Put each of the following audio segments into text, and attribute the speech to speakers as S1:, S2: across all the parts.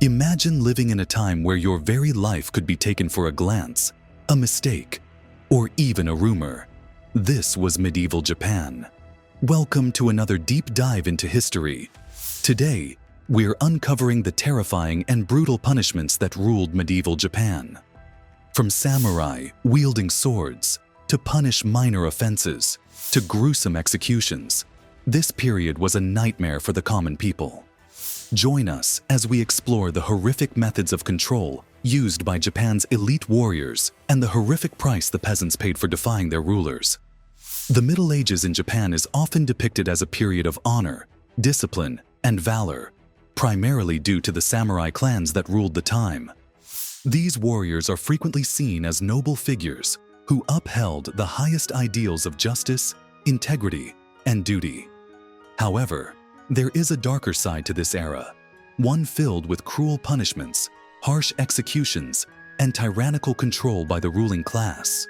S1: Imagine living in a time where your very life could be taken for a glance, a mistake, or even a rumor. This was medieval Japan. Welcome to another deep dive into history. Today, we're uncovering the terrifying and brutal punishments that ruled medieval Japan. From samurai wielding swords to punish minor offenses to gruesome executions, this period was a nightmare for the common people. Join us as we explore the horrific methods of control used by Japan's elite warriors and the horrific price the peasants paid for defying their rulers. The Middle Ages in Japan is often depicted as a period of honor, discipline, and valor, primarily due to the samurai clans that ruled the time. These warriors are frequently seen as noble figures who upheld the highest ideals of justice, integrity, and duty. However, there is a darker side to this era, one filled with cruel punishments, harsh executions, and tyrannical control by the ruling class.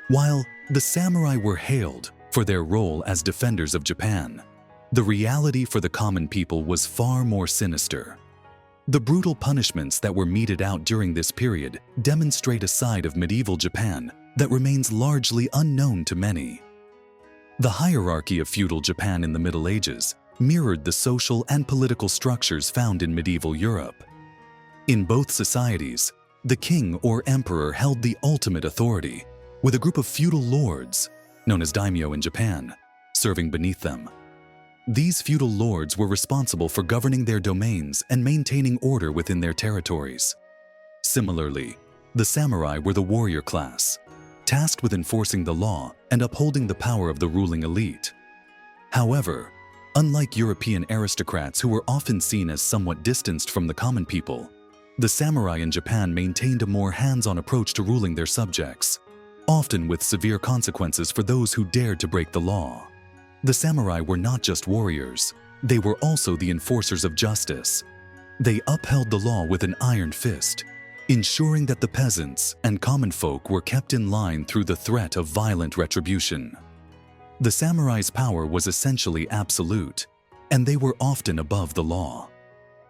S1: While the samurai were hailed for their role as defenders of Japan, the reality for the common people was far more sinister. The brutal punishments that were meted out during this period demonstrate a side of medieval Japan that remains largely unknown to many. The hierarchy of feudal Japan in the Middle Ages mirrored the social and political structures found in medieval Europe. In both societies, the king or emperor held the ultimate authority, with a group of feudal lords, known as daimyo in Japan, serving beneath them. These feudal lords were responsible for governing their domains and maintaining order within their territories. Similarly, the samurai were the warrior class, tasked with enforcing the law and upholding the power of the ruling elite. However, unlike European aristocrats who were often seen as somewhat distanced from the common people, the samurai in Japan maintained a more hands-on approach to ruling their subjects, often with severe consequences for those who dared to break the law. The samurai were not just warriors, they were also the enforcers of justice. They upheld the law with an iron fist, ensuring that the peasants and common folk were kept in line through the threat of violent retribution. The samurai's power was essentially absolute, and they were often above the law.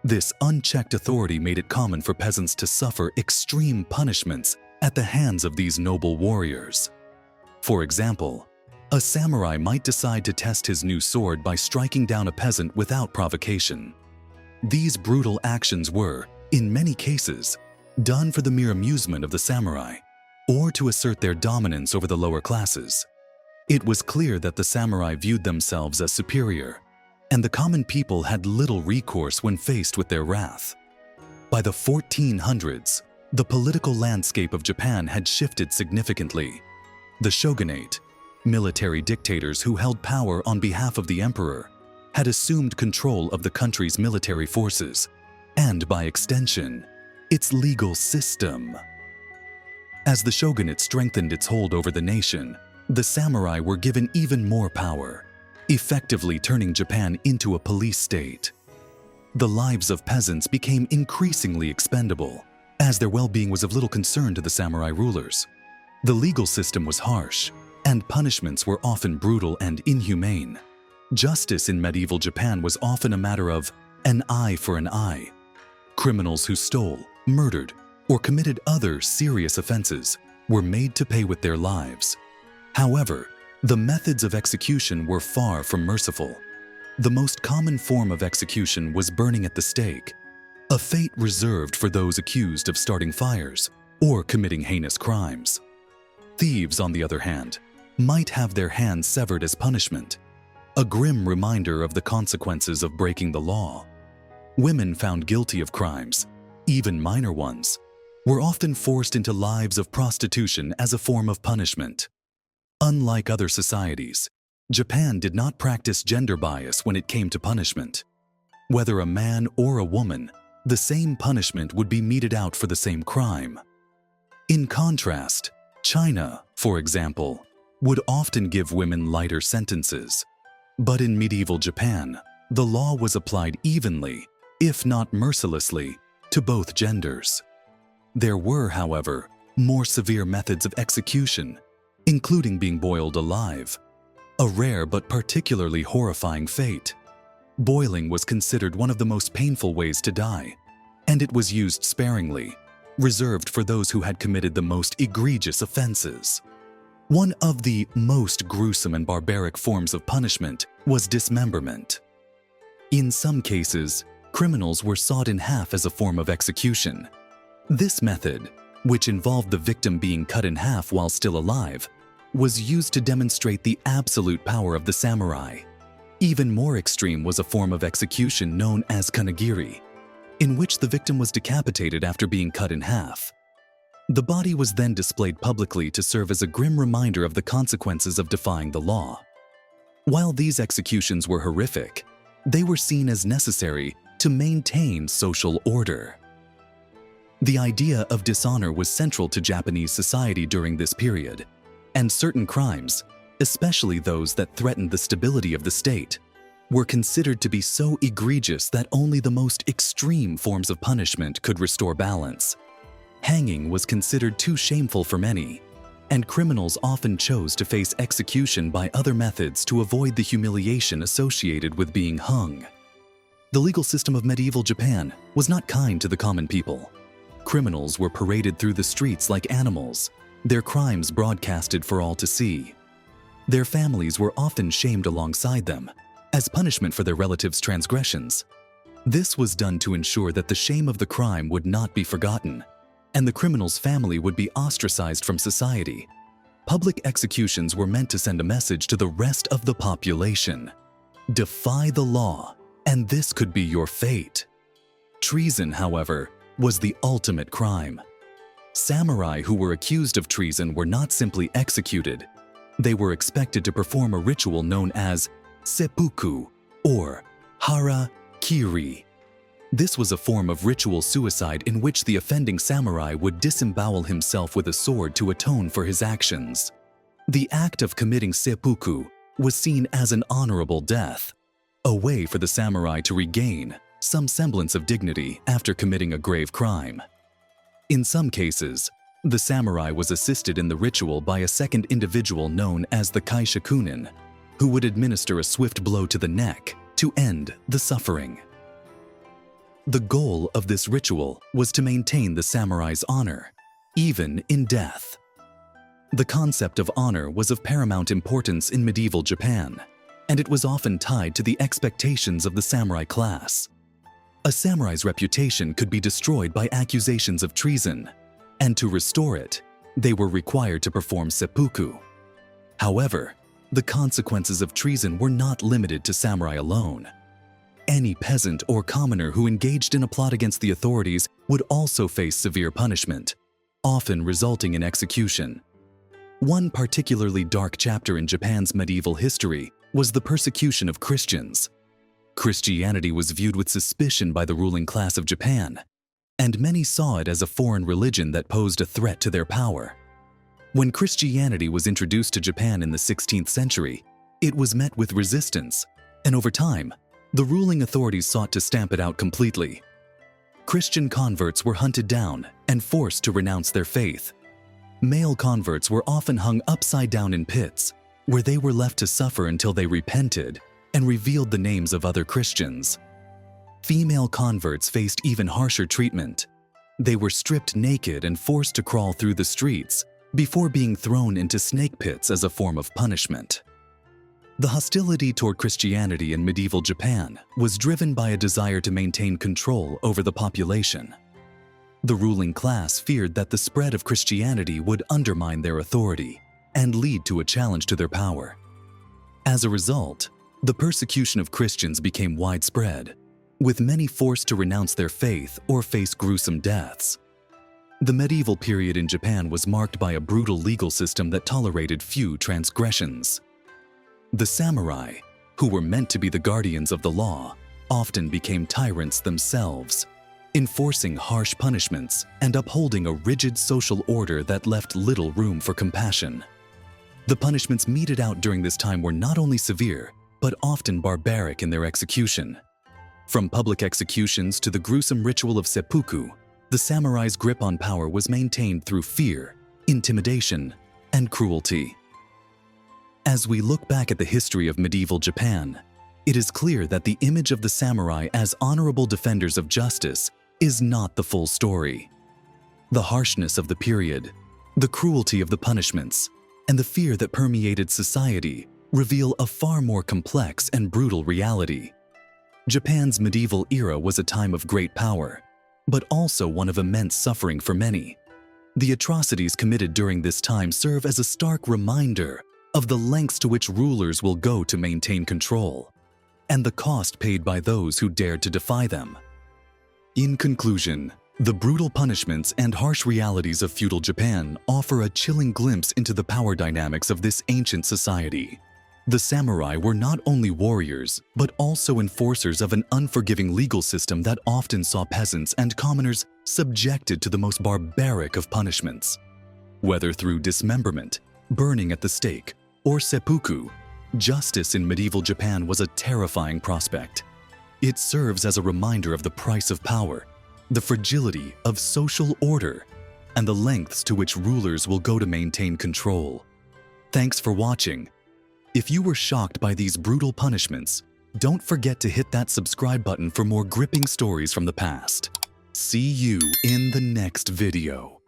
S1: This unchecked authority made it common for peasants to suffer extreme punishments at the hands of these noble warriors. For example, a samurai might decide to test his new sword by striking down a peasant without provocation. These brutal actions were, in many cases, done for the mere amusement of the samurai, or to assert their dominance over the lower classes. It was clear that the samurai viewed themselves as superior, and the common people had little recourse when faced with their wrath. By the 1400s, the political landscape of Japan had shifted significantly. The shogunate, military dictators who held power on behalf of the emperor, had assumed control of the country's military forces, and by extension, its legal system. As the shogunate strengthened its hold over the nation, the samurai were given even more power, effectively turning Japan into a police state. The lives of peasants became increasingly expendable, as their well-being was of little concern to the samurai rulers. The legal system was harsh, and punishments were often brutal and inhumane. Justice in medieval Japan was often a matter of an eye for an eye. Criminals who stole, murdered, or committed other serious offenses were made to pay with their lives. However, the methods of execution were far from merciful. The most common form of execution was burning at the stake, a fate reserved for those accused of starting fires or committing heinous crimes. Thieves, on the other hand, might have their hands severed as punishment, a grim reminder of the consequences of breaking the law. Women found guilty of crimes, even minor ones, were often forced into lives of prostitution as a form of punishment. Unlike other societies, Japan did not practice gender bias when it came to punishment. Whether a man or a woman, the same punishment would be meted out for the same crime. In contrast, China, for example, would often give women lighter sentences. But in medieval Japan, the law was applied evenly, if not mercilessly, to both genders. There were, however, more severe methods of execution, including being boiled alive, a rare but particularly horrifying fate. Boiling was considered one of the most painful ways to die, and it was used sparingly, reserved for those who had committed the most egregious offenses. One of the most gruesome and barbaric forms of punishment was dismemberment. In some cases, criminals were sawed in half as a form of execution. This method, which involved the victim being cut in half while still alive, was used to demonstrate the absolute power of the samurai. Even more extreme was a form of execution known as kanagiri, in which the victim was decapitated after being cut in half. The body was then displayed publicly to serve as a grim reminder of the consequences of defying the law. While these executions were horrific, they were seen as necessary to maintain social order. The idea of dishonor was central to Japanese society during this period, and certain crimes, especially those that threatened the stability of the state, were considered to be so egregious that only the most extreme forms of punishment could restore balance. Hanging was considered too shameful for many, and criminals often chose to face execution by other methods to avoid the humiliation associated with being hung. The legal system of medieval Japan was not kind to the common people. Criminals were paraded through the streets like animals, their crimes broadcasted for all to see. Their families were often shamed alongside them, as punishment for their relatives' transgressions. This was done to ensure that the shame of the crime would not be forgotten, and the criminal's family would be ostracized from society. Public executions were meant to send a message to the rest of the population. Defy the law, and this could be your fate. Treason, however, was the ultimate crime. Samurai who were accused of treason were not simply executed. They were expected to perform a ritual known as seppuku or hara-kiri. This was a form of ritual suicide in which the offending samurai would disembowel himself with a sword to atone for his actions. The act of committing seppuku was seen as an honorable death, a way for the samurai to regain some semblance of dignity after committing a grave crime. In some cases, the samurai was assisted in the ritual by a second individual known as the kaishakunin, who would administer a swift blow to the neck to end the suffering. The goal of this ritual was to maintain the samurai's honor, even in death. The concept of honor was of paramount importance in medieval Japan, and it was often tied to the expectations of the samurai class. A samurai's reputation could be destroyed by accusations of treason, and to restore it, they were required to perform seppuku. However, the consequences of treason were not limited to samurai alone. Any peasant or commoner who engaged in a plot against the authorities would also face severe punishment, often resulting in execution. One particularly dark chapter in Japan's medieval history was the persecution of Christians. Christianity was viewed with suspicion by the ruling class of Japan, and many saw it as a foreign religion that posed a threat to their power. When Christianity was introduced to Japan in the 16th century, it was met with resistance, and over time, the ruling authorities sought to stamp it out completely. Christian converts were hunted down and forced to renounce their faith. Male converts were often hung upside down in pits, where they were left to suffer until they repented and revealed the names of other Christians. Female converts faced even harsher treatment. They were stripped naked and forced to crawl through the streets before being thrown into snake pits as a form of punishment. The hostility toward Christianity in medieval Japan was driven by a desire to maintain control over the population. The ruling class feared that the spread of Christianity would undermine their authority and lead to a challenge to their power. As a result, the persecution of Christians became widespread, with many forced to renounce their faith or face gruesome deaths. The medieval period in Japan was marked by a brutal legal system that tolerated few transgressions. The samurai, who were meant to be the guardians of the law, often became tyrants themselves, enforcing harsh punishments and upholding a rigid social order that left little room for compassion. The punishments meted out during this time were not only severe, but often barbaric in their execution. From public executions to the gruesome ritual of seppuku, the samurai's grip on power was maintained through fear, intimidation, and cruelty. As we look back at the history of medieval Japan, it is clear that the image of the samurai as honorable defenders of justice is not the full story. The harshness of the period, the cruelty of the punishments, and the fear that permeated society reveal a far more complex and brutal reality. Japan's medieval era was a time of great power, but also one of immense suffering for many. The atrocities committed during this time serve as a stark reminder of the lengths to which rulers will go to maintain control, and the cost paid by those who dared to defy them. In conclusion, the brutal punishments and harsh realities of feudal Japan offer a chilling glimpse into the power dynamics of this ancient society. The samurai were not only warriors, but also enforcers of an unforgiving legal system that often saw peasants and commoners subjected to the most barbaric of punishments. Whether through dismemberment, burning at the stake, or seppuku, justice in medieval Japan was a terrifying prospect. It serves as a reminder of the price of power, the fragility of social order, and the lengths to which rulers will go to maintain control. Thanks for watching. If you were shocked by these brutal punishments, don't forget to hit that subscribe button for more gripping stories from the past. See you in the next video.